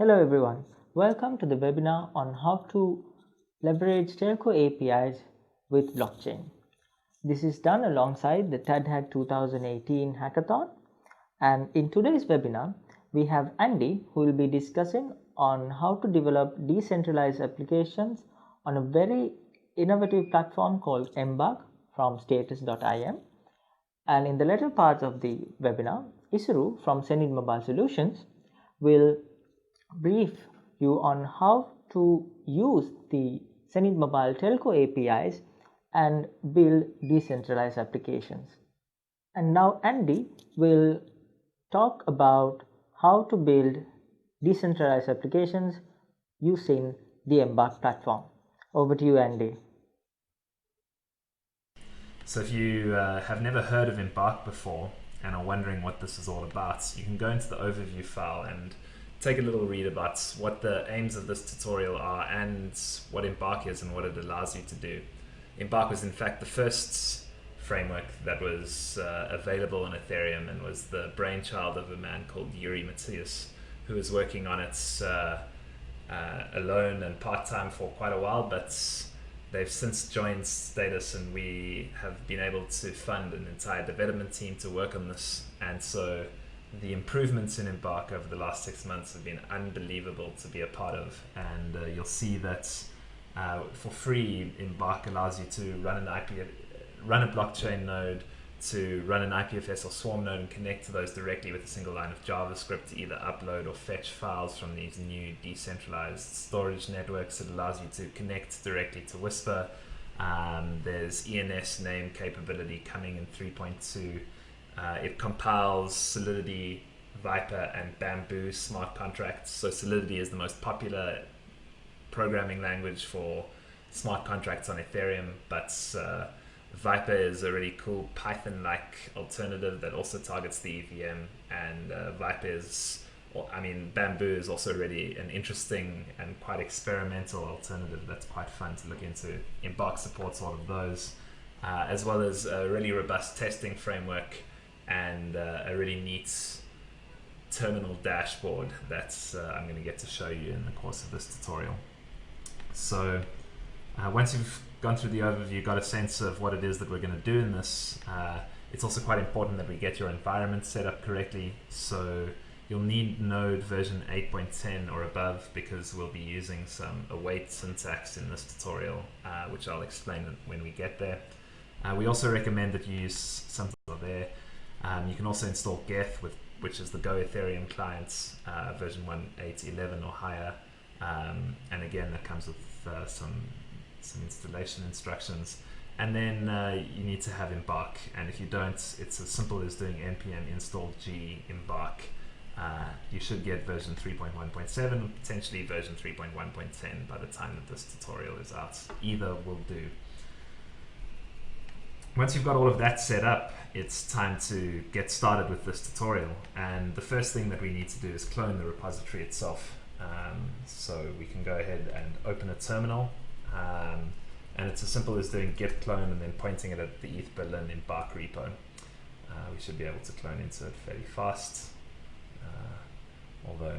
Hello everyone, welcome to the webinar on how to leverage Telco APIs with blockchain. This is done alongside the TEDHack 2018 hackathon, and in today's webinar we have Andy who will be discussing on how to develop decentralized applications on a very innovative platform called Embark from status.im. And in the later parts of the webinar, Isuru from Zenit Mobile Solutions will brief you on how to use the Zenit Mobile Telco APIs and build decentralized applications. And now Andy will talk about how to build decentralized applications using the Embark platform. Over to you, Andy. So if you have never heard of Embark before and are wondering what this is all about, you can go into the overview file and take a little read about what the aims of this tutorial are and what Embark is and what it allows you to do. Embark was in fact the first framework that was available on Ethereum and was the brainchild of a man called Yuri Matthias, who was working on it alone and part-time for quite a while, but they've since joined Status and we have been able to fund an entire development team to work on this. And so the improvements in Embark over the last 6 months have been unbelievable to be a part of. And you'll see that for free, Embark allows you to run a blockchain node, to run an IPFS or Swarm node and connect to those directly with a single line of JavaScript to either upload or fetch files from these new decentralized storage networks. It allows you to connect directly to Whisper. There's ENS name capability coming in 3.2. It compiles Solidity, Viper, and Bamboo smart contracts. So Solidity is the most popular programming language for smart contracts on Ethereum, but Viper is a really cool Python-like alternative that also targets the EVM, and Bamboo is also really an interesting and quite experimental alternative that's quite fun to look into. Embark supports all of those, as well as a really robust testing framework and a really neat terminal dashboard that's I'm going to get to show you in the course of this tutorial. So once you've gone through the overview, got a sense of what it is that we're going to do in this, it's also quite important that we get your environment set up correctly. So you'll need Node version 8.10 or above, because we'll be using some await syntax in this tutorial, which I'll explain when we get there. We also recommend that you use something there. You can also install Geth, which is the Go Ethereum client, version 1.8.11 or higher. And again, that comes with some installation instructions. And then you need to have Embark, and if you don't, it's as simple as doing npm install g Embark. You should get version 3.1.7, potentially version 3.1.10 by the time that this tutorial is out. Either will do. Once you've got all of that set up, it's time to get started with this tutorial. And the first thing that we need to do is clone the repository itself. So we can go ahead and open a terminal. And it's as simple as doing git clone and then pointing it at the ETH Berlin Embark repo. We should be able to clone into it fairly fast, although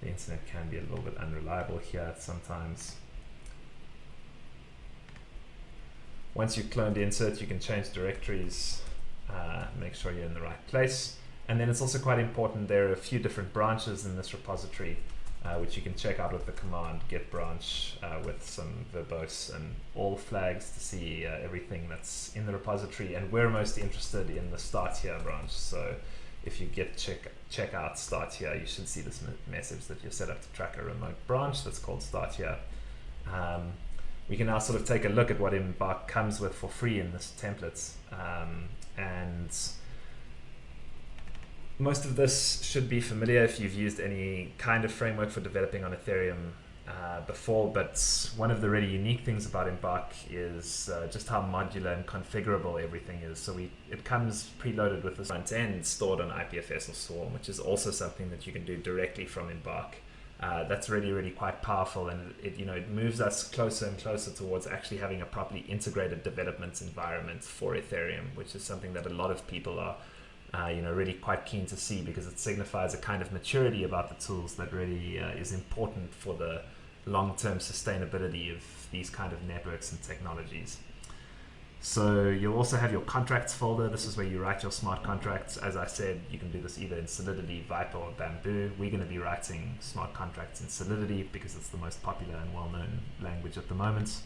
the internet can be a little bit unreliable here sometimes. Once you've cloned into it, you can change directories, make sure you're in the right place. And then it's also quite important, there are a few different branches in this repository, which you can check out with the command git branch with some verbose and all flags to see everything that's in the repository. And we're most interested in the start here branch. So if you git check out start here, you should see this message that you're set up to track a remote branch that's called start here. We can now sort of take a look at what Embark comes with for free in this template. And most of this should be familiar if you've used any kind of framework for developing on Ethereum before, but one of the really unique things about Embark is just how modular and configurable everything is. So it comes preloaded with the front end stored on IPFS or Swarm, which is also something that you can do directly from Embark. That's really, really quite powerful, and it moves us closer and closer towards actually having a properly integrated development environment for Ethereum, which is something that a lot of people are really quite keen to see, because it signifies a kind of maturity about the tools that really is important for the long-term sustainability of these kind of networks and technologies. So you'll also have your contracts folder. This is where you write your smart contracts. As I said, you can do this either in Solidity, Viper, or Bamboo. We're going to be writing smart contracts in Solidity because it's the most popular and well-known language at the moment.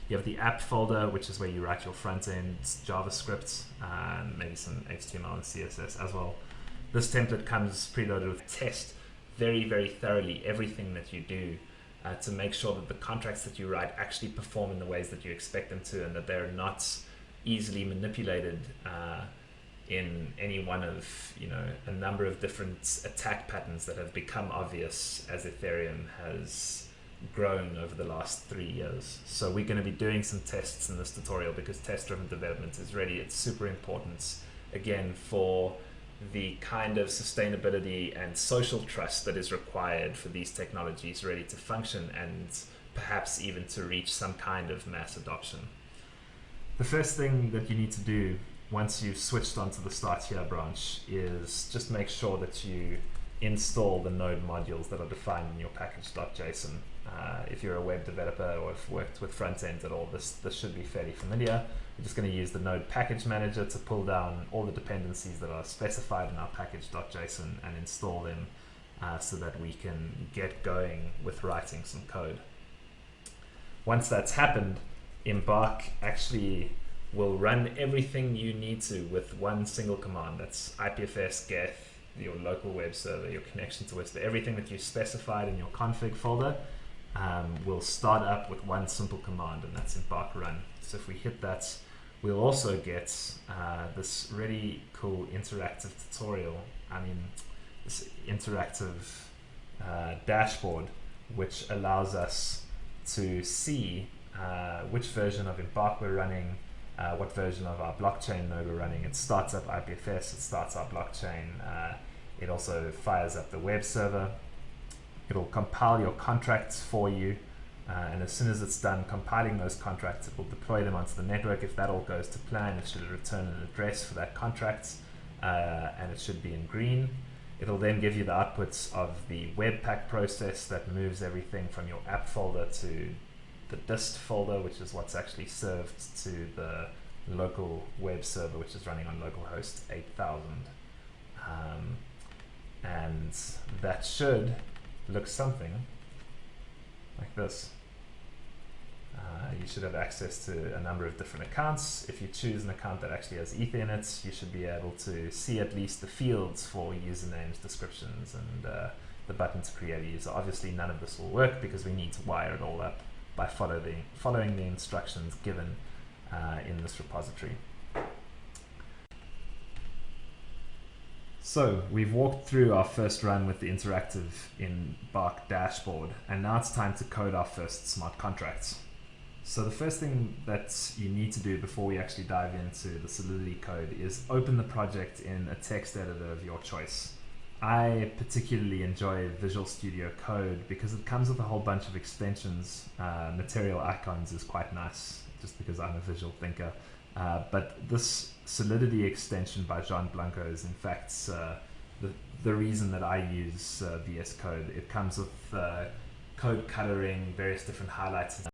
You have the app folder, which is where you write your front-end JavaScript and maybe some HTML and CSS as well. This template comes preloaded with test very, very thoroughly everything that you do to make sure that the contracts that you write actually perform in the ways that you expect them to, and that they're not easily manipulated in any one of a number of different attack patterns that have become obvious as Ethereum has grown over the last 3 years. So we're going to be doing some tests in this tutorial, because test-driven development is really, it's super important, again, for the kind of sustainability and social trust that is required for these technologies really to function, and perhaps even to reach some kind of mass adoption. The first thing that you need to do once you've switched onto the Start Here branch is just make sure that you install the node modules that are defined in your package.json. If you're a web developer or have worked with front ends at all, this should be fairly familiar. We're just going to use the node package manager to pull down all the dependencies that are specified in our package.json and install them so that we can get going with writing some code. Once that's happened, Embark actually will run everything you need to with one single command. That's IPFS, geth, your local web server, your connection to Whisper, everything that you specified in your config folder will start up with one simple command, and that's Embark run. So if we hit that, we'll also get this really cool interactive tutorial, this interactive dashboard, which allows us to see which version of Embark we're running, what version of our blockchain node we're running. It starts up IPFS, it starts our blockchain, it also fires up the web server. It'll compile your contracts for you, and as soon as it's done compiling those contracts, it will deploy them onto the network. If that all goes to plan, it should return an address for that contract, and it should be in green. It'll then give you the outputs of the Webpack process that moves everything from your app folder to the dist folder, which is what's actually served to the local web server, which is running on localhost 8000. And that should look something like this. You should have access to a number of different accounts. If you choose an account that actually has Ether in it, you should be able to see at least the fields for usernames, descriptions, and the button to create a user. Obviously none of this will work because we need to wire it all up by following the instructions given in this repository. So we've walked through our first run with the interactive Embark dashboard, and now it's time to code our first smart contracts. So the first thing that you need to do before we actually dive into the Solidity code is open the project in a text editor of your choice. I particularly enjoy Visual Studio Code because it comes with a whole bunch of extensions. Material icons is quite nice, just because I'm a visual thinker. But this Solidity extension by Jean Blanco is in fact the reason that I use VS Code. It comes with code coloring, various different highlights,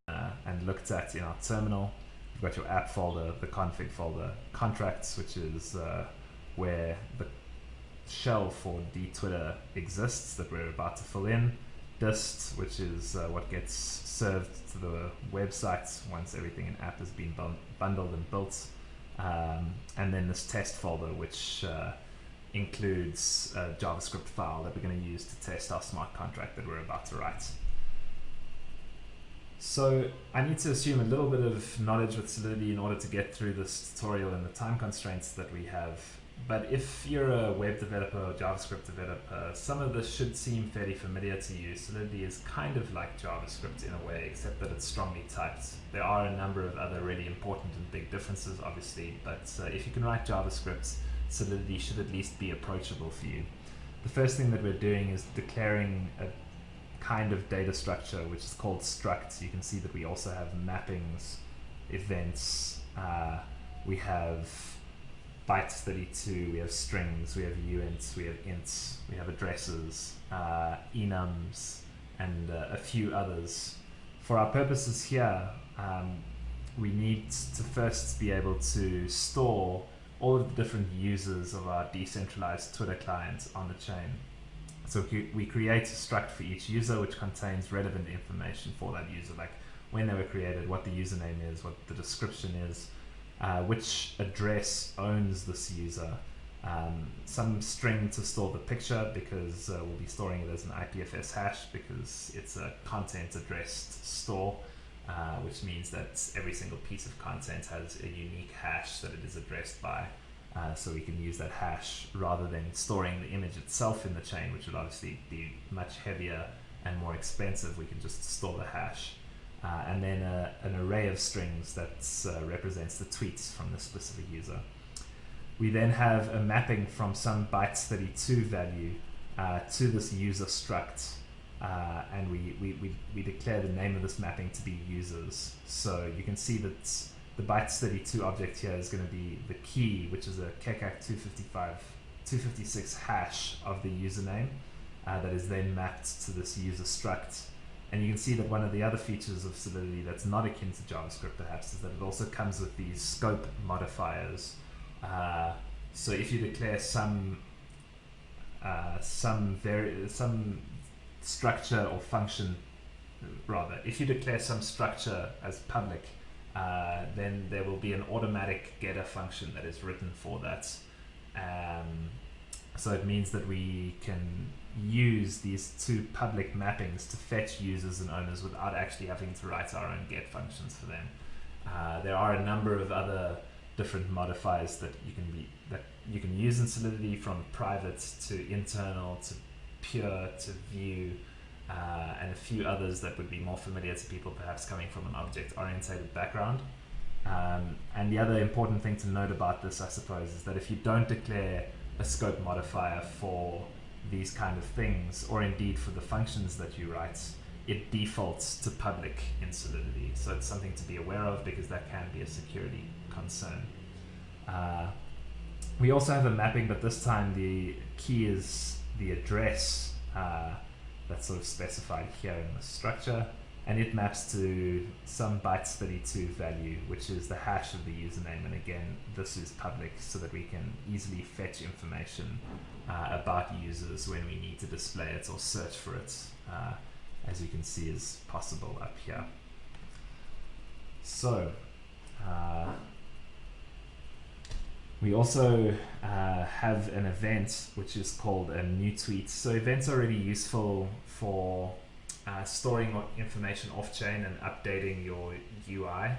and looked at in our terminal. You've got your app folder, the config folder, contracts, which is where the shell for dTwitter exists that we're about to fill in, dist, which is what gets served to the website once everything in app has been bundled and built, and then this test folder, which includes a JavaScript file that we're going to use to test our smart contract that we're about to write. So I need to assume a little bit of knowledge with Solidity in order to get through this tutorial and the time constraints that we have. But if you're a web developer or JavaScript developer, some of this should seem fairly familiar to you. Solidity is kind of like JavaScript in a way, except that it's strongly typed. There are a number of other really important and big differences, obviously, but if you can write JavaScript, Solidity should at least be approachable for you. The first thing that we're doing is declaring a kind of data structure, which is called struct. You can see that we also have mappings, events, we have bytes 32, we have strings, we have uints, we have ints, we have addresses, enums, and a few others. For our purposes here, we need to first be able to store all of the different users of our decentralized Twitter client on the chain. So we create a struct for each user which contains relevant information for that user, like when they were created, what the username is, what the description is, which address owns this user, some string to store the picture because we'll be storing it as an IPFS hash because it's a content addressed store, which means that every single piece of content has a unique hash that it is addressed by. So we can use that hash rather than storing the image itself in the chain, which would obviously be much heavier and more expensive. We can just store the hash. And then an array of strings that represents the tweets from the specific user. We then have a mapping from some bytes 32 value to this user struct, and we declare the name of this mapping to be users. So you can see that the bytes 32 object here is going to be the key, which is a KEKAK 256 hash of the username that is then mapped to this user struct. And you can see that one of the other features of Solidity that's not akin to JavaScript perhaps is that it also comes with these scope modifiers. So if you declare some structure or function, rather, if you declare some structure as public, then there will be an automatic getter function that is written for that. So it means that we can use these two public mappings to fetch users and owners without actually having to write our own get functions for them. There are a number of other different modifiers that you can use in Solidity, from private to internal to pure to view, and a few others that would be more familiar to people perhaps coming from an object-oriented background. And the other important thing to note about this, I suppose, is that if you don't declare a scope modifier for these kind of things, or indeed for the functions that you write, it defaults to public in Solidity. So it's something to be aware of because that can be a security concern. We also have a mapping, but this time the key is the address that's sort of specified here in the structure, and it maps to some bytes 32 value, which is the hash of the username. And again, this is public so that we can easily fetch information about users when we need to display it or search for it, as you can see is possible up here. So we also have an event which is called a new tweet. So events are really useful for storing information off-chain and updating your UI.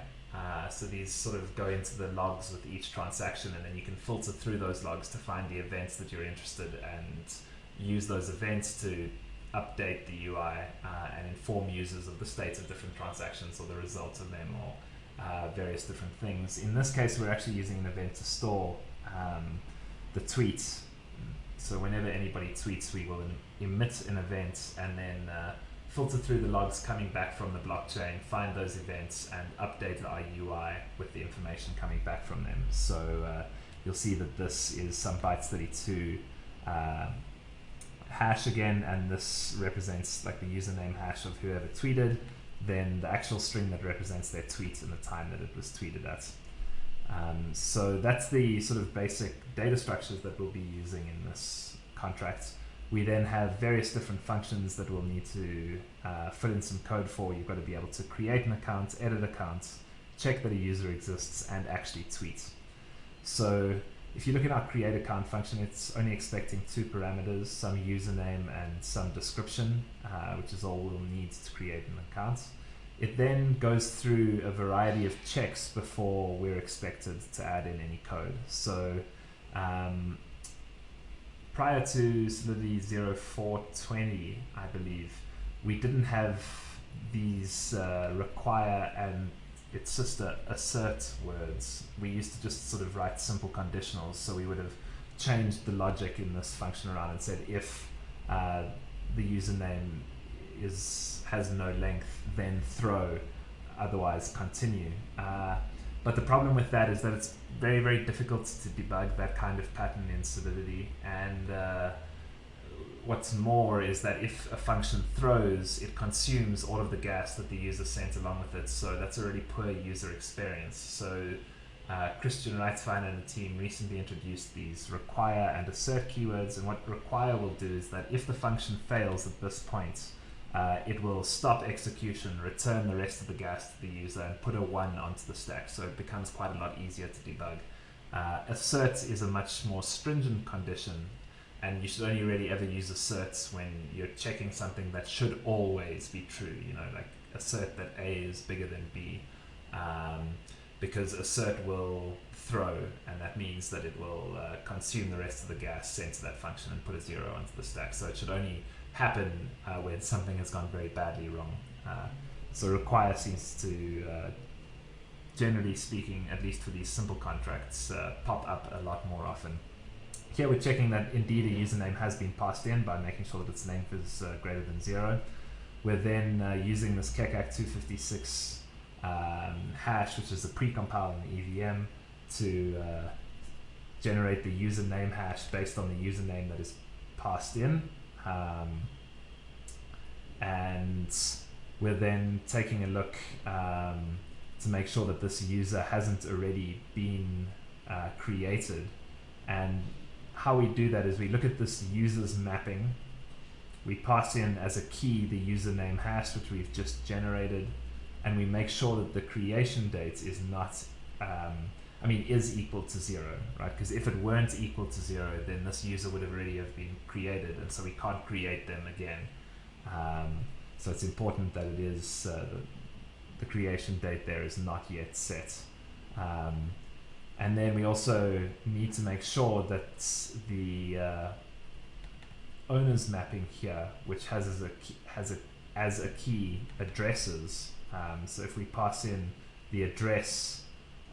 So these sort of go into the logs with each transaction, and then you can filter through those logs to find the events that you're interested in and use those events to update the UI and inform users of the state of different transactions or the results of them, or various different things. In this case, we're actually using an event to store the tweets. So whenever anybody tweets, we will emit an event and then filter through the logs coming back from the blockchain, find those events, and update our UI with the information coming back from them. So you'll see that this is some bytes 32 hash again, and this represents like the username hash of whoever tweeted, then the actual string that represents their tweet and the time that it was tweeted at. So that's the sort of basic data structures that we'll be using in this contract. We then have various different functions that we'll need to fill in some code for. You've got to be able to create an account, edit accounts, check that a user exists, and actually tweet. So if you look at our create account function, it's only expecting two parameters, some username and some description, which is all we'll need to create an account. It then goes through a variety of checks before we're expected to add in any code. So prior to Solidity 0420, I believe, we didn't have these require and its sister assert words. We used to just sort of write simple conditionals. So we would have changed the logic in this function around and said if the username has no length, then throw, otherwise continue. But the problem with that is that it's very, very difficult to debug that kind of pattern in Solidity. And what's more is that if a function throws, it consumes all of the gas that the user sent along with it. So that's a really poor user experience. So Christian Reitzwein and the team recently introduced these require and assert keywords. And what require will do is that if the function fails at this point, it will stop execution, return the rest of the gas to the user, and put a 1 onto the stack. So it becomes quite a lot easier to debug. Assert is a much more stringent condition, and you should only really ever use asserts when you're checking something that should always be true. You know, like assert that A is bigger than B, because assert will throw, and that means that it will consume the rest of the gas sent to that function and put a 0 onto the stack. So it should only happen when something has gone very badly wrong. So require seems to, generally speaking, at least for these simple contracts, pop up a lot more often. Here we're checking that indeed a username has been passed in by making sure that its length is greater than 0. We're then using this kecac 256 hash, which is a precompile in the EVM, to generate the username hash based on the username that is passed in. And we're then taking a look to make sure that this user hasn't already been created. And how we do that is we look at this user's mapping, we pass in as a key the username hash which we've just generated, and we make sure that the creation date is not is equal to 0, right? Because if it weren't equal to 0, then this user would have already have been created, and so we can't create them again. So it's important that it is the creation date there is not yet set. And then we also need to make sure that the owner's mapping here, which has as a key addresses. So if we pass in the address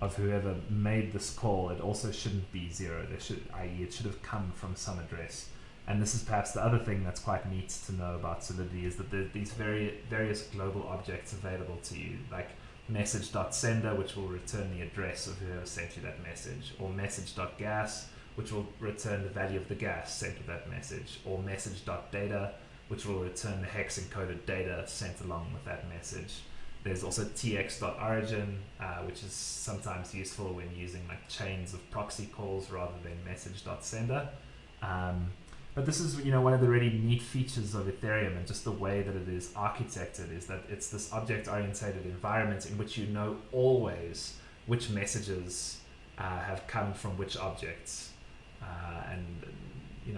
of whoever made this call, it also shouldn't be 0. I.e. it should have come from some address. And this is perhaps the other thing that's quite neat to know about Solidity, is that there are these various global objects available to you, like message.sender, which will return the address of whoever sent you that message, or message.gas, which will return the value of the gas sent with that message, or message.data, which will return the hex encoded data sent along with that message. There's also tx.origin, which is sometimes useful when using like chains of proxy calls rather than message.sender. But this is, one of the really neat features of Ethereum, and just the way that it is architected, is that it's this object-oriented environment in which you know always which messages have come from which objects. And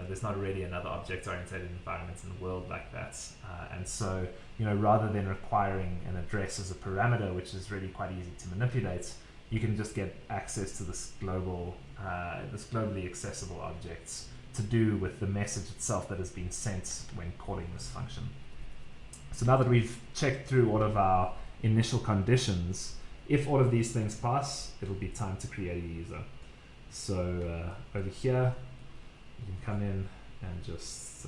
there's not really another object-oriented environment in the world like that. And so, rather than requiring an address as a parameter, which is really quite easy to manipulate, you can just get access to this globally accessible objects to do with the message itself that has been sent when calling this function. So now that we've checked through all of our initial conditions, if all of these things pass, it'll be time to create a user. So over here, you can come in and just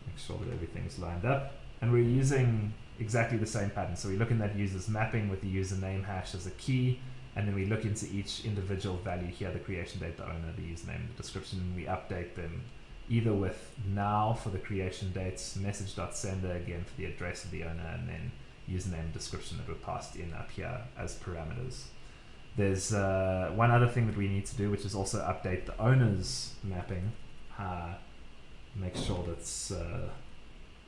make sure that everything's lined up. And we're using exactly the same pattern. So we look in that user's mapping with the username hash as a key, and then we look into each individual value here, the creation date, the owner, the username, the description, and we update them either with now for the creation dates, message.sender again for the address of the owner, and then username and description that were passed in up here as parameters. There's one other thing that we need to do, which is also update the owner's mapping. Make sure that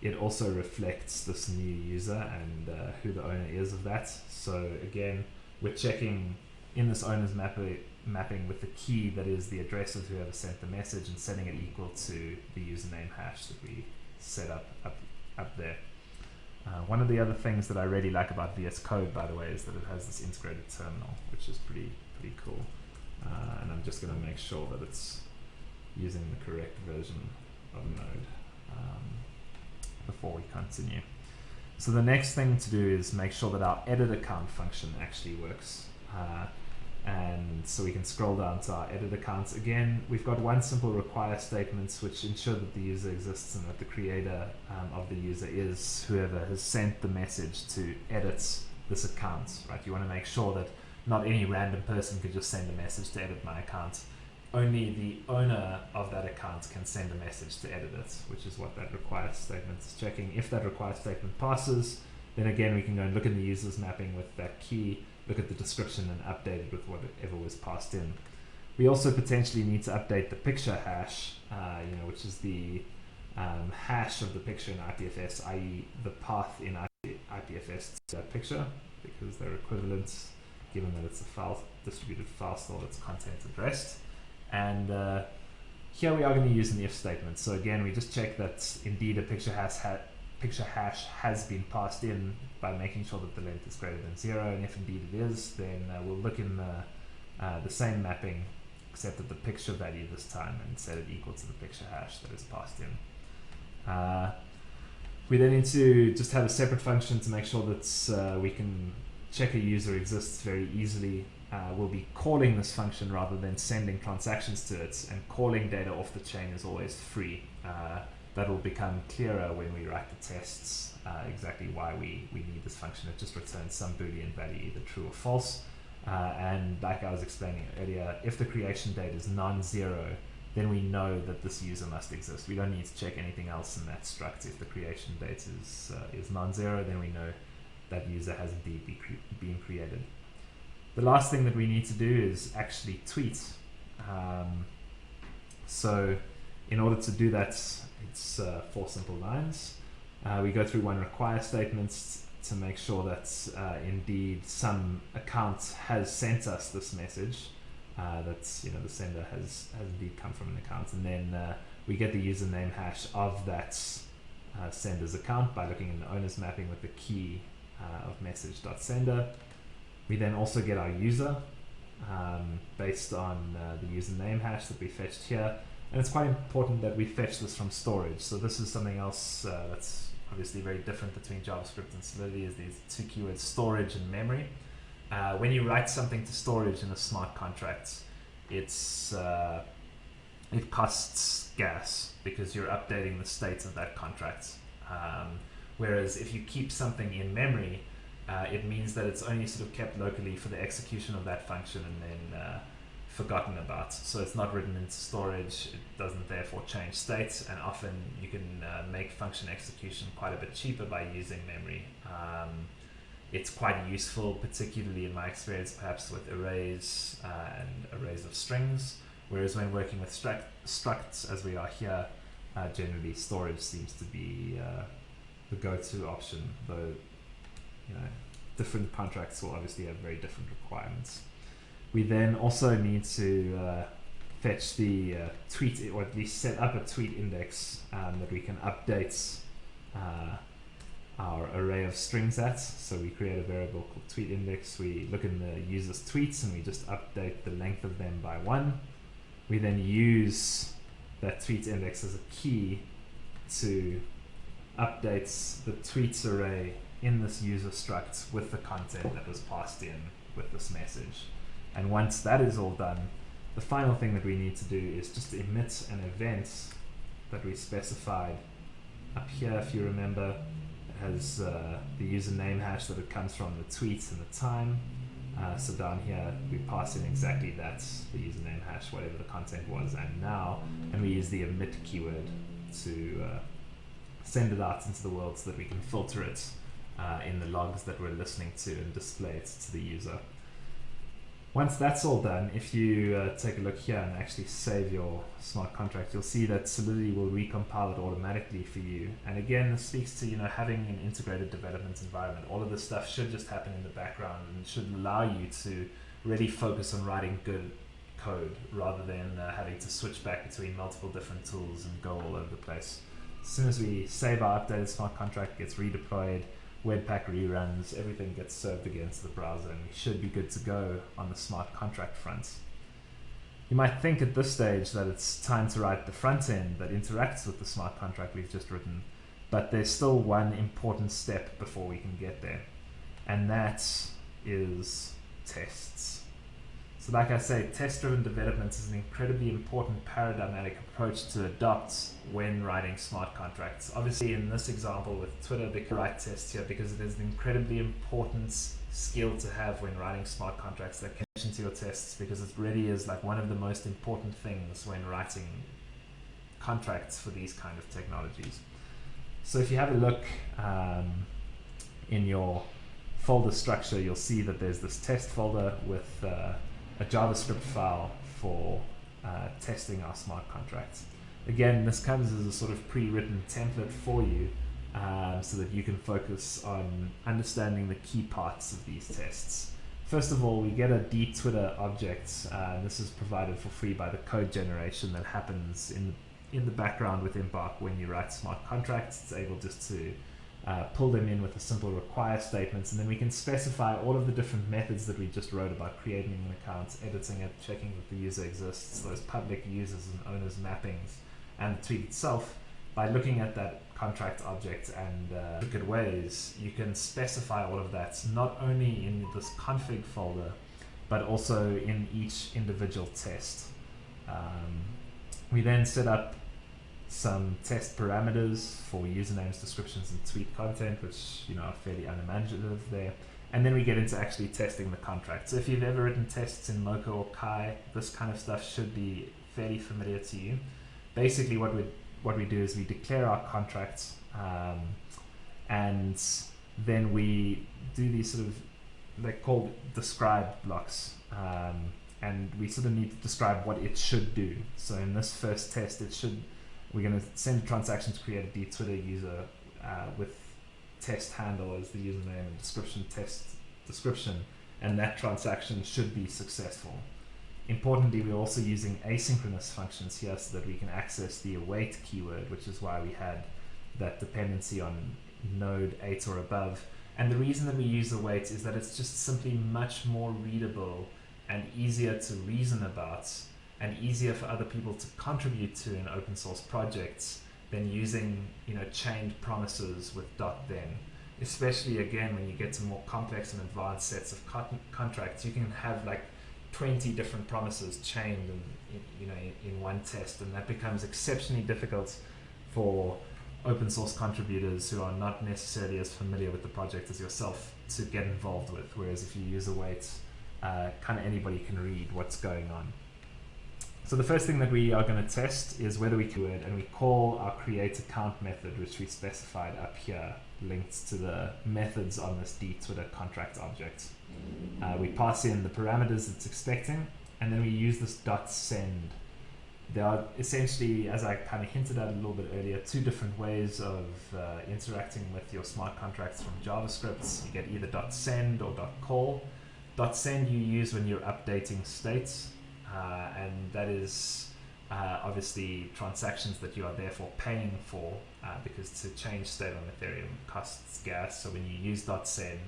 it also reflects this new user and who the owner is of that. So again, we're checking in this owner's mapping with the key that is the address of whoever sent the message, and setting it equal to the username hash that we set up there. One of the other things that I really like about VS Code, by the way, is that it has this integrated terminal, which is pretty cool. And I'm just going to make sure that it's using the correct version of Node before we continue. So the next thing to do is make sure that our edit account function actually works. And so we can scroll down to our edit accounts. Again, we've got one simple require statement which ensure that the user exists and that the creator of the user is whoever has sent the message to edit this account, right? You want to make sure that not any random person could just send a message to edit my account. Only the owner of that account can send a message to edit it, which is what that required statement is checking. If that required statement passes, then again we can go and look in the user's mapping with that key, look at the description and update it with whatever was passed in. We also potentially need to update the picture hash, which is the hash of the picture in IPFS, i.e. the path in IPFS to that picture, because they're equivalent given that it's a distributed file store that's content addressed. And here we are going to use an if statement. So again, we just check that indeed a picture hash has been passed in by making sure that the length is greater than 0, and if indeed it is, then we'll look in the same mapping, except at the picture value this time, and set it equal to the picture hash that is passed in. We then need to just have a separate function to make sure that we can check a user exists very easily. We'll be calling this function rather than sending transactions to it, and calling data off the chain is always free. That will become clearer when we write the tests, exactly why we need this function. It just returns some Boolean value, either true or false. And like I was explaining earlier, if the creation date is non-zero, then we know that this user must exist. We don't need to check anything else in that struct. If the creation date is non-zero, then we know that user has indeed been created. The last thing that we need to do is actually tweet. So in order to do that, it's 4 simple lines. We go through one require statement to make sure that indeed some account has sent us this message, that the sender has indeed come from an account, and then we get the username hash of that sender's account by looking in the owner's mapping with the key of message.sender. We then also get our user based on the username hash that we fetched here, and it's quite important that we fetch this from storage. So this is something else that's obviously very different between JavaScript and Solidity, is these two keywords, storage and memory. When you write something to storage in a smart contract, it costs gas because you're updating the state of that contract. Whereas if you keep something in memory, it means that it's only sort of kept locally for the execution of that function and then forgotten about. So it's not written into storage, it doesn't therefore change state, and often you can make function execution quite a bit cheaper by using memory. It's quite useful, particularly in my experience, perhaps with arrays and arrays of strings, whereas when working with structs, as we are here, generally storage seems to be the go-to option, though different contracts will obviously have very different requirements. We then also need to fetch the tweet, or at least set up a tweet index that we can update our array of strings at. So we create a variable called tweet index. We look in the user's tweets and we just update the length of them by 1. We then use that tweet index as a key to update the tweets array in this user struct with the content that was passed in with this message. And once that is all done, the final thing that we need to do is just emit an event that we specified up here. If you remember, it has the username hash that it comes from, the tweet and the time. So down here we pass in exactly that, the username hash, whatever the content was, and we use the emit keyword to send it out into the world so that we can filter it in the logs that we're listening to and display it to the user. Once that's all done, if you take a look here and actually save your smart contract, you'll see that Solidity will recompile it automatically for you. And again, this speaks to having an integrated development environment. All of this stuff should just happen in the background and should allow you to really focus on writing good code rather than having to switch back between multiple different tools and go all over the place. As soon as we save our updated smart contract, it gets redeployed, Webpack reruns, everything gets served again to the browser, and we should be good to go on the smart contract front. You might think at this stage that it's time to write the front end that interacts with the smart contract we've just written, but there's still one important step before we can get there, and that is tests. So like I say, test-driven development is an incredibly important paradigmatic approach to adopt when writing smart contracts. Obviously in this example with Twitter, they can write tests here because it is an incredibly important skill to have when writing smart contracts that connection to your tests, because it really is like one of the most important things when writing contracts for these kind of technologies. So if you have a look in your folder structure, you'll see that there's this test folder with a JavaScript file for testing our smart contracts. Again, this comes as a sort of pre-written template for you so that you can focus on understanding the key parts of these tests. First of all, we get a dTwitter object. This is provided for free by the code generation that happens in the background with Embark when you write smart contracts. It's able just to pull them in with a simple require statements, and then we can specify all of the different methods that we just wrote about: creating an account, editing it, checking that the user exists, those public users and owners mappings, and the tweet itself. By looking at that contract object and look at ways, you can specify all of that not only in this config folder but also in each individual test. We then set up some test parameters for usernames, descriptions, and tweet content, which are fairly unimaginative there. And then we get into actually testing the contract. So if you've ever written tests in Mocha or Kai, this kind of stuff should be fairly familiar to you. Basically what we do is we declare our contracts, and then we do these sort of, they're called describe blocks, and we sort of need to describe what it should do. So in this first test, we're going to send a transaction to create a dTwitter user with test handle as the username and description test description, and that transaction should be successful. Importantly, we're also using asynchronous functions here so that we can access the await keyword, which is why we had that dependency on node 8 or above. And the reason that we use await is that it's just simply much more readable and easier to reason about and easier for other people to contribute to in open source projects than using chained promises with .then. Especially again when you get to more complex and advanced sets of contracts, you can have like 20 different promises chained in one test, and that becomes exceptionally difficult for open source contributors who are not necessarily as familiar with the project as yourself to get involved with. Whereas if you use await, kind of anybody can read what's going on. So the first thing that we are going to test is whether we keyword, and we call our create account method, which we specified up here, linked to the methods on this dTwitter contract object. We pass in the parameters it's expecting, and then we use this .send. There are essentially, as I kind of hinted at a little bit earlier, two different ways of interacting with your smart contracts from JavaScript. You get either .send or .call. .send you use when you're updating states, and that is obviously transactions that you are therefore paying for, because to change state on Ethereum costs gas. So when you use .send,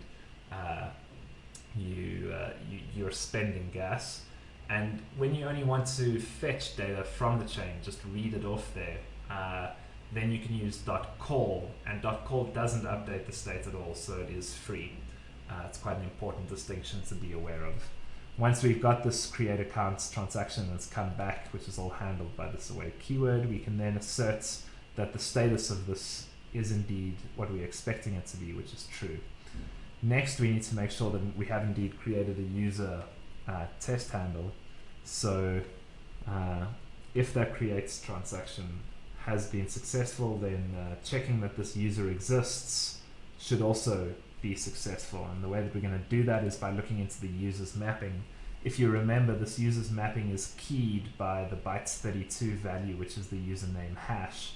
you're spending gas. And when you only want to fetch data from the chain, just read it off there, then you can use .call, and .call doesn't update the state at all, so it is free. It's quite an important distinction to be aware of. Once we've got this create accounts transaction that's come back, which is all handled by this await keyword, we can then assert that the status of this is indeed what we're expecting it to be, which is true. Next, we need to make sure that we have indeed created a user test handle. So if that creates transaction has been successful, then checking that this user exists should also be successful. And the way that we're going to do that is by looking into the user's mapping. If you remember, this user's mapping is keyed by the bytes 32 value, which is the username hash.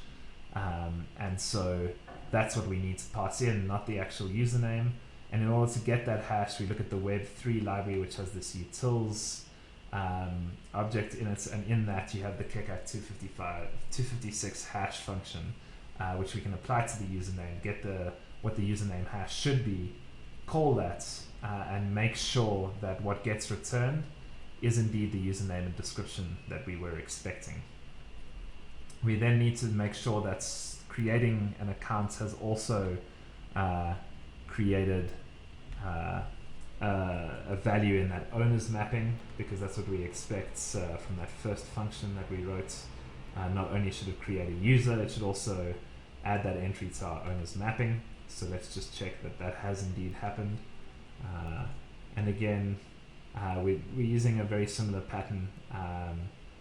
And so that's what we need to pass in, not the actual username. And in order to get that hash, we look at the Web3 library, which has this utils object in it, and in that you have the kickat 256 hash function, which we can apply to the username, get what the username hash should be, call that, and make sure that what gets returned is indeed the username and description that we were expecting. We then need to make sure that creating an account has also created a value in that owner's mapping, because that's what we expect from that first function that we wrote. Not only should it create a user, it should also add that entry to our owner's mapping. So let's just check that that has indeed happened. And again, we're using a very similar pattern,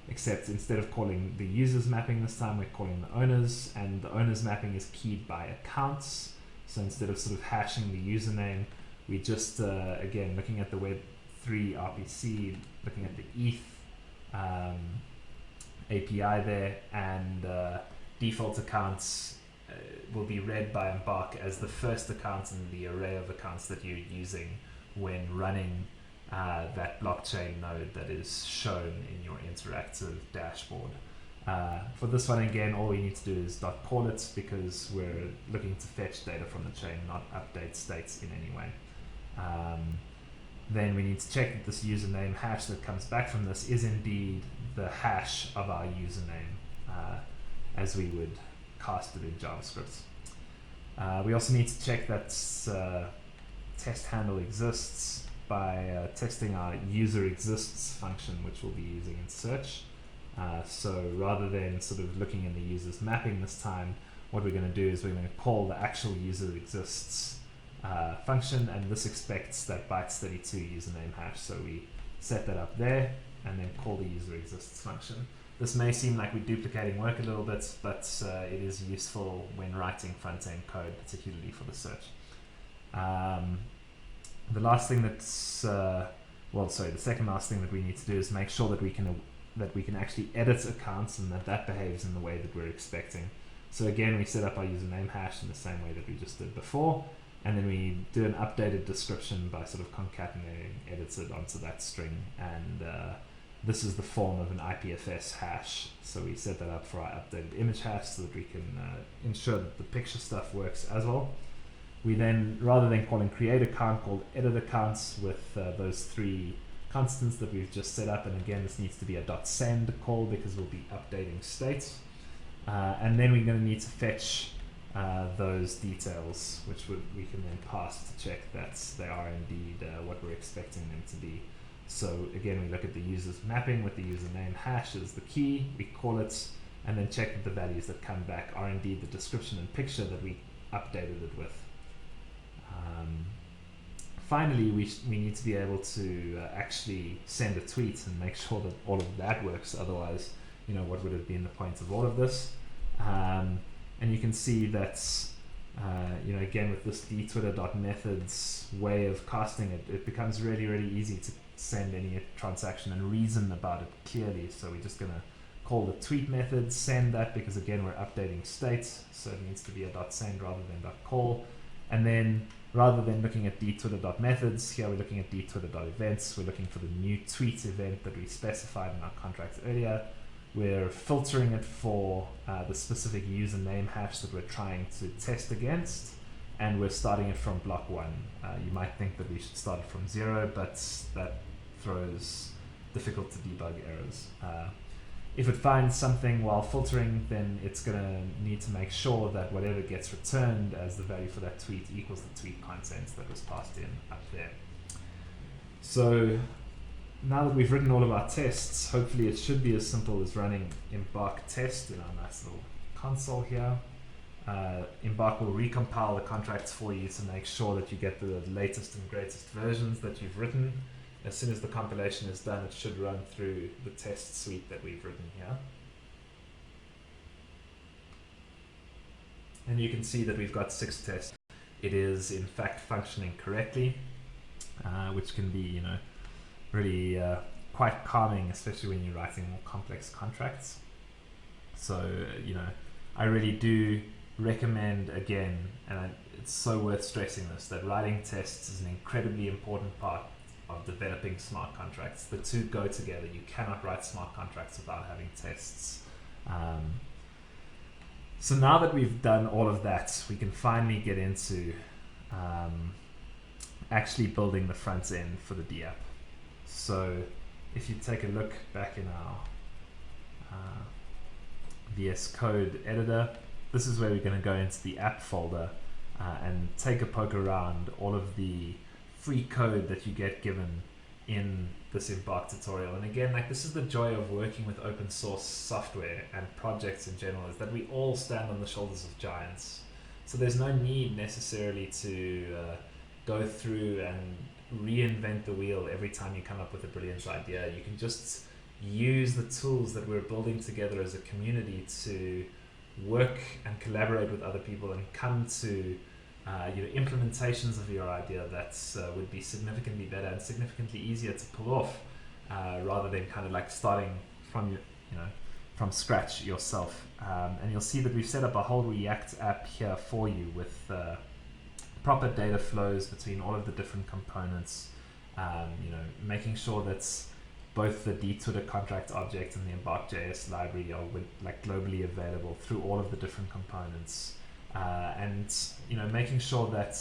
except instead of calling the user's mapping this time, we're calling the owner's, and the owner's mapping is keyed by accounts. So instead of sort of hashing the username, we just, again, looking at the Web3 RPC, looking at the ETH API there, and default accounts will be read by Embark as the first account in the array of accounts that you're using when running that blockchain node that is shown in your interactive dashboard. For this one, again, all we need to do is .call it, because we're looking to fetch data from the chain, not update states in any way. Then we need to check that this username hash that comes back from this is indeed the hash of our username, as we would cast it in JavaScript. We also need to check that test handle exists by testing our user exists function, which we'll be using in search. So rather than sort of looking in the user's mapping this time, what we're going to do is we're going to call the actual user exists function, and this expects that bytes32 username hash. So we set that up there and then call the user exists function. This may seem like we're duplicating work a little bit, but it is useful when writing front-end code, particularly for the search. The last thing that's, the second last thing that we need to do is make sure that we can actually edit accounts, and that behaves in the way that we're expecting. So again, we set up our username hash in the same way that we just did before, and then we do an updated description by sort of concatenating edits it onto that string, and this is the form of an IPFS hash. So we set that up for our updated image hash so that we can ensure that the picture stuff works as well. We then, rather than calling create account, called edit accounts with those three constants that we've just set up. And again, this needs to be a .send call because we'll be updating states. And then we're going to need to fetch those details, which we can then pass to check that they are indeed what we're expecting them to be. So again, we look at the user's mapping with the username hash as the key, we call it, and then check that the values that come back are indeed the description and picture that we updated it with. Finally, we need to be able to actually send a tweet and make sure that all of that works. Otherwise, what would have been the point of all of this? And you can see that, again, with this dtwitter.methods way of casting it, it becomes really, really easy to send any transaction and reason about it clearly. So we're just going to call the tweet method, send that, because again, we're updating states. So it needs to be a .send rather than .call. And then rather than looking at dtwitter.methods, here we're looking at dtwitter.events. We're looking for the new tweet event that we specified in our contract earlier. We're filtering it for the specific username hash that we're trying to test against, and we're starting it from block 1. You might think that we should start it from 0, but that throws difficult to debug errors. If it finds something while filtering, then it's going to need to make sure that whatever gets returned as the value for that tweet equals the tweet content that was passed in up there. So now that we've written all of our tests, hopefully it should be as simple as running embark test in our nice little console here. Embark will recompile the contracts for you to make sure that you get the latest and greatest versions that you've written. As soon as the compilation is done, it should run through the test suite that we've written here. And you can see that we've got 6 tests. It is in fact functioning correctly, which can be, really quite calming, especially when you're writing more complex contracts. So, I really do recommend, again, and it's so worth stressing this, that writing tests is an incredibly important part of developing smart contracts. The two go together. You cannot write smart contracts without having tests. So now that we've done all of that, we can finally get into actually building the front end for the DApp. So if you take a look back in our VS Code editor, this is where we're going to go into the app folder and take a poke around all of the free code that you get given in this Embark tutorial. And again, like, this is the joy of working with open source software and projects in general, is that we all stand on the shoulders of giants. So there's no need necessarily to go through and reinvent the wheel every time you come up with a brilliant idea. You can just use the tools that we're building together as a community to work and collaborate with other people and come to implementations of your idea that would be significantly better and significantly easier to pull off, rather than kind of like starting from from scratch yourself. And you'll see that we've set up a whole React app here for you with proper data flows between all of the different components, making sure that both the dTwitter contract object and the Embark.js library are globally available through all of the different components. And making sure that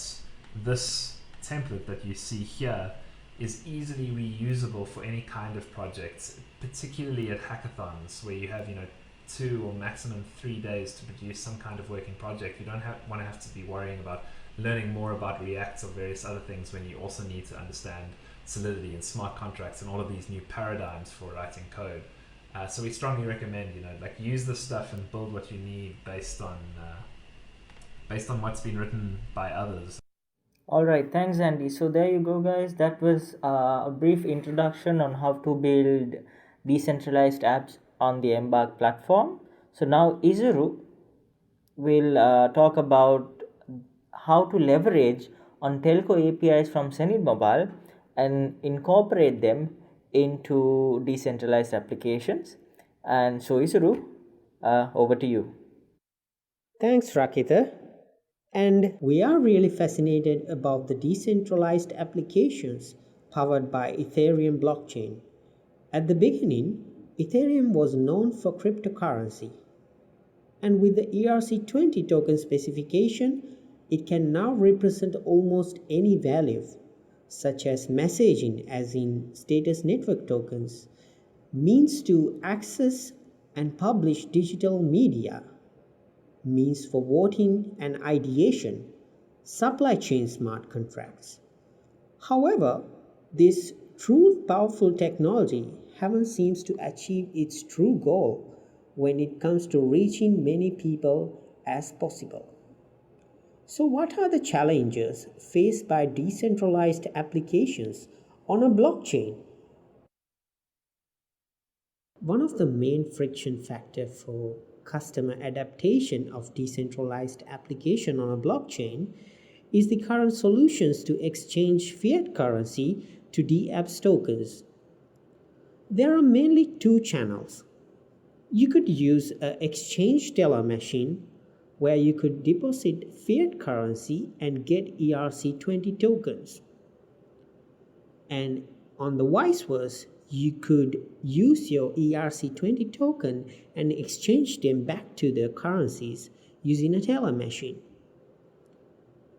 this template that you see here is easily reusable for any kind of project, particularly at hackathons where you have 2 or maximum 3 days to produce some kind of working project. You don't want to have to be worrying about learning more about React or various other things when you also need to understand Solidity and smart contracts and all of these new paradigms for writing code. So we strongly recommend use this stuff and build what you need based on what's been written by others. Alright, thanks Andy. So there you go guys, that was a brief introduction on how to build decentralized apps on the Embark platform. So now Izuru will talk about how to leverage on Telco APIs from Zenit Mobile and incorporate them into decentralized applications. And so Izuru, over to you. Thanks Rakita. And we are really fascinated about the decentralized applications powered by Ethereum blockchain. At the beginning, Ethereum was known for cryptocurrency. And with the ERC20 token specification, it can now represent almost any value, such as messaging, as in status network tokens, means to access and publish digital media, means for voting and ideation, supply chain smart contracts. However, this true powerful technology haven't seems to achieve its true goal when it comes to reaching many people as possible. So what are the challenges faced by decentralized applications on a blockchain? One of the main friction factors for customer adaptation of decentralized application on a blockchain is the current solutions to exchange fiat currency to DApps tokens. There are mainly 2 channels. You could use an exchange teller machine where you could deposit fiat currency and get ERC20 tokens. And on the vice versa, you could use your ERC20 token and exchange them back to the currencies using a teller machine.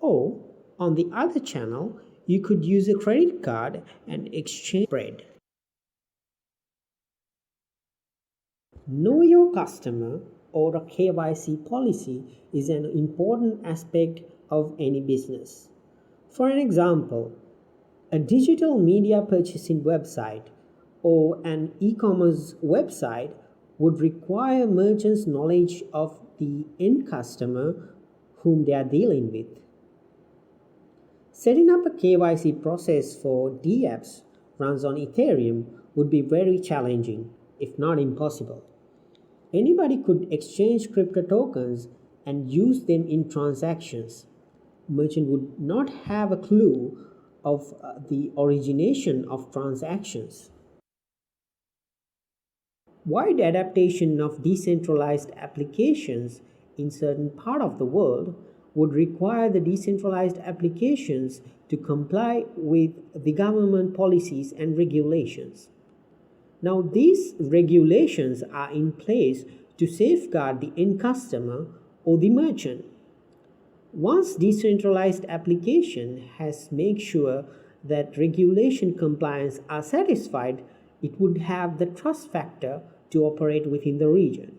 Or, on the other channel, you could use a credit card and exchange spread. Know your customer or a KYC policy is an important aspect of any business. For an example, a digital media purchasing website or an e-commerce website would require merchants' knowledge of the end customer whom they are dealing with. Setting up a KYC process for DApps runs on Ethereum would be very challenging, if not impossible. Anybody could exchange crypto tokens and use them in transactions. Merchant would not have a clue of the origination of transactions. Wide adaptation of decentralized applications in certain part of the world would require the decentralized applications to comply with the government policies and regulations. Now, these regulations are in place to safeguard the end customer or the merchant. Once decentralized application has made sure that regulation compliance are satisfied, it would have the trust factor to operate within the region.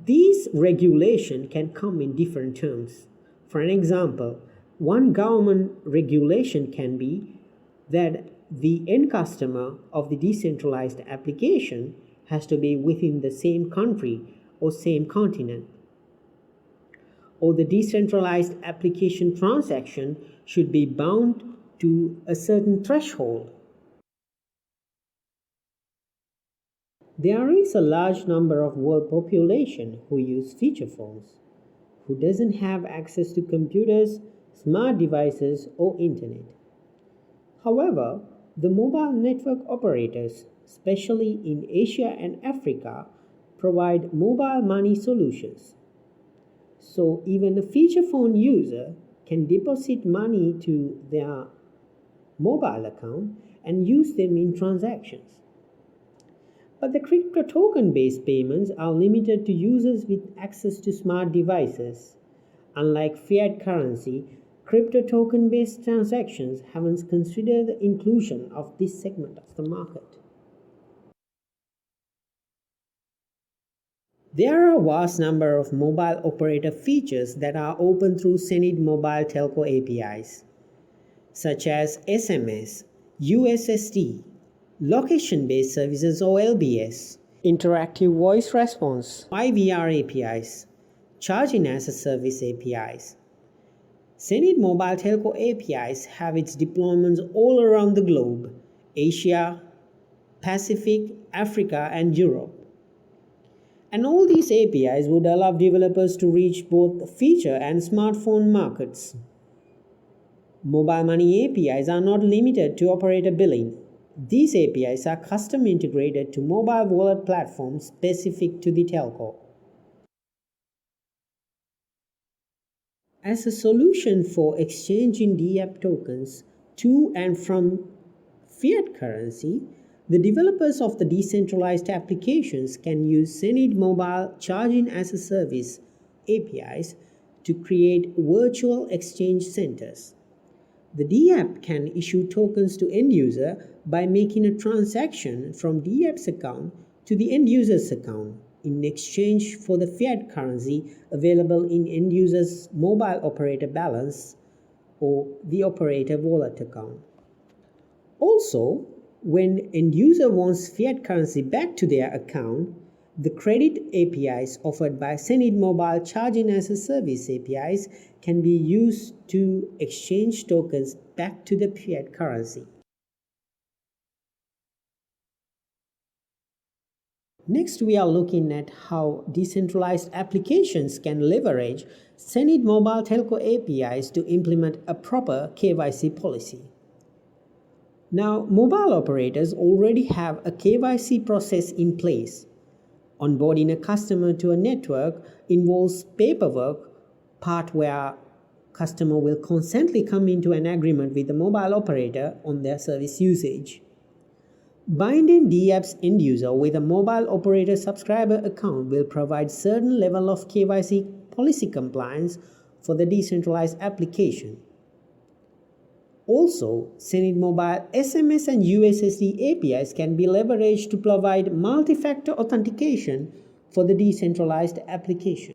These regulations can come in different terms. For an example, One government regulation can be that the end customer of the decentralized application has to be within the same country or same continent, or the decentralized application transaction should be bound to a certain threshold. There is a large number of world population who use feature phones, who doesn't have access to computers, smart devices, or internet. However, the mobile network operators, especially in Asia and Africa, provide mobile money solutions. So even a feature phone user can deposit money to their mobile account and use them in transactions. But the crypto token based payments are limited to users with access to smart devices. Unlike fiat currency, crypto token based transactions haven't considered the inclusion of this segment of the market. There are a vast number of mobile operator features that are open through Zenit Mobile Telco APIs, such as SMS, USSD, location-based services or LBS, interactive voice response, IVR APIs, charging as a service APIs. Zenit Mobile Telco APIs have its deployments all around the globe: Asia, Pacific, Africa, and Europe. And all these APIs would allow developers to reach both feature and smartphone markets. Mobile money APIs are not limited to operator billing. These APIs are custom integrated to mobile wallet platforms specific to the telco. As a solution for exchanging DApp tokens to and from fiat currency, the developers of the decentralized applications can use Zenit Mobile Charging as a Service APIs to create virtual exchange centers. The DApp can issue tokens to end user by making a transaction from DApp's account to the end user's account in exchange for the fiat currency available in end user's mobile operator balance or the operator wallet account. Also, when end user wants fiat currency back to their account, the credit APIs offered by Zenit Mobile Charging as a Service APIs can be used to exchange tokens back to the fiat currency. Next, we are looking at how decentralized applications can leverage Zenit Mobile Telco APIs to implement a proper KYC policy. Now, mobile operators already have a KYC process in place. Onboarding a customer to a network involves paperwork, part where customer will constantly come into an agreement with the mobile operator on their service usage. Binding DApps end user with a mobile operator subscriber account will provide certain level of KYC policy compliance for the decentralized application. Also, Zenit Mobile SMS and USSD APIs can be leveraged to provide multi-factor authentication for the decentralized application.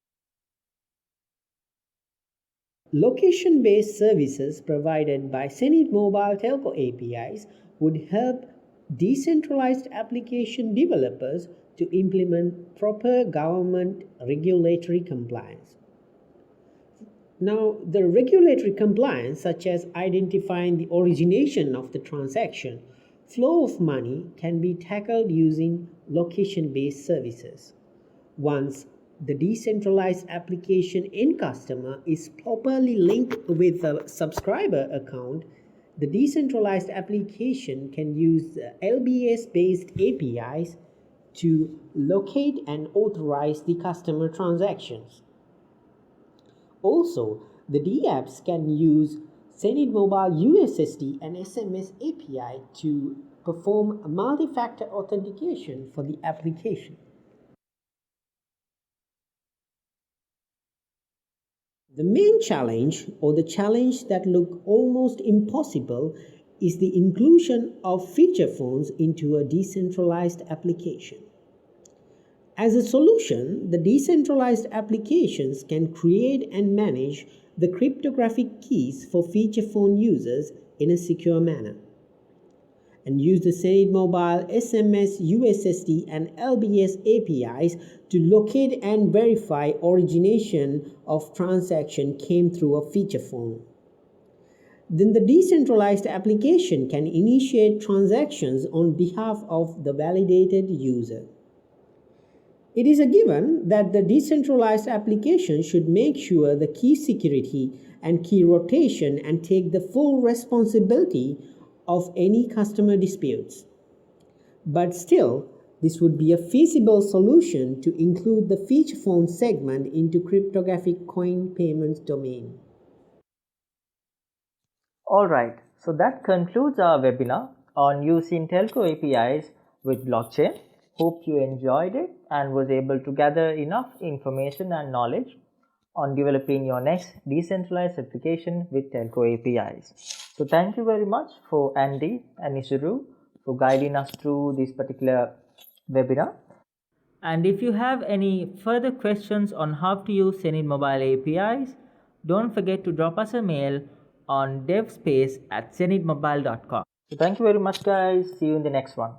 Location-based services provided by Zenit Mobile Telco APIs would help decentralized application developers to implement proper government regulatory compliance. Now, the regulatory compliance, such as identifying the origination of the transaction, flow of money, can be tackled using location-based services. Once the decentralized application end customer is properly linked with the subscriber account, the decentralized application can use LBS-based APIs to locate and authorize the customer transactions. Also, the DApps can use Zenit Mobile USSD and SMS API to perform multi-factor authentication for the application. The main challenge, or the challenge that looks almost impossible, is the inclusion of feature phones into a decentralized application. As a solution, the decentralized applications can create and manage the cryptographic keys for feature phone users in a secure manner, and use the Zenith Mobile SMS, USSD, and LBS APIs to locate and verify origination of transaction came through a feature phone. Then the decentralized application can initiate transactions on behalf of the validated user. It is a given that the decentralized application should make sure the key security and key rotation and take the full responsibility of any customer disputes. But still, this would be a feasible solution to include the feature phone segment into cryptographic coin payments domain. Alright, so that concludes our webinar on using telco APIs with blockchain. Hope you enjoyed it and was able to gather enough information and knowledge on developing your next decentralized application with telco APIs. So thank you very much for Andy and Isuru for guiding us through this particular webinar. And if you have any further questions on how to use Zenith Mobile APIs, don't forget to drop us a mail on devspace@zenithmobile.com. So thank you very much guys. See you in the next one.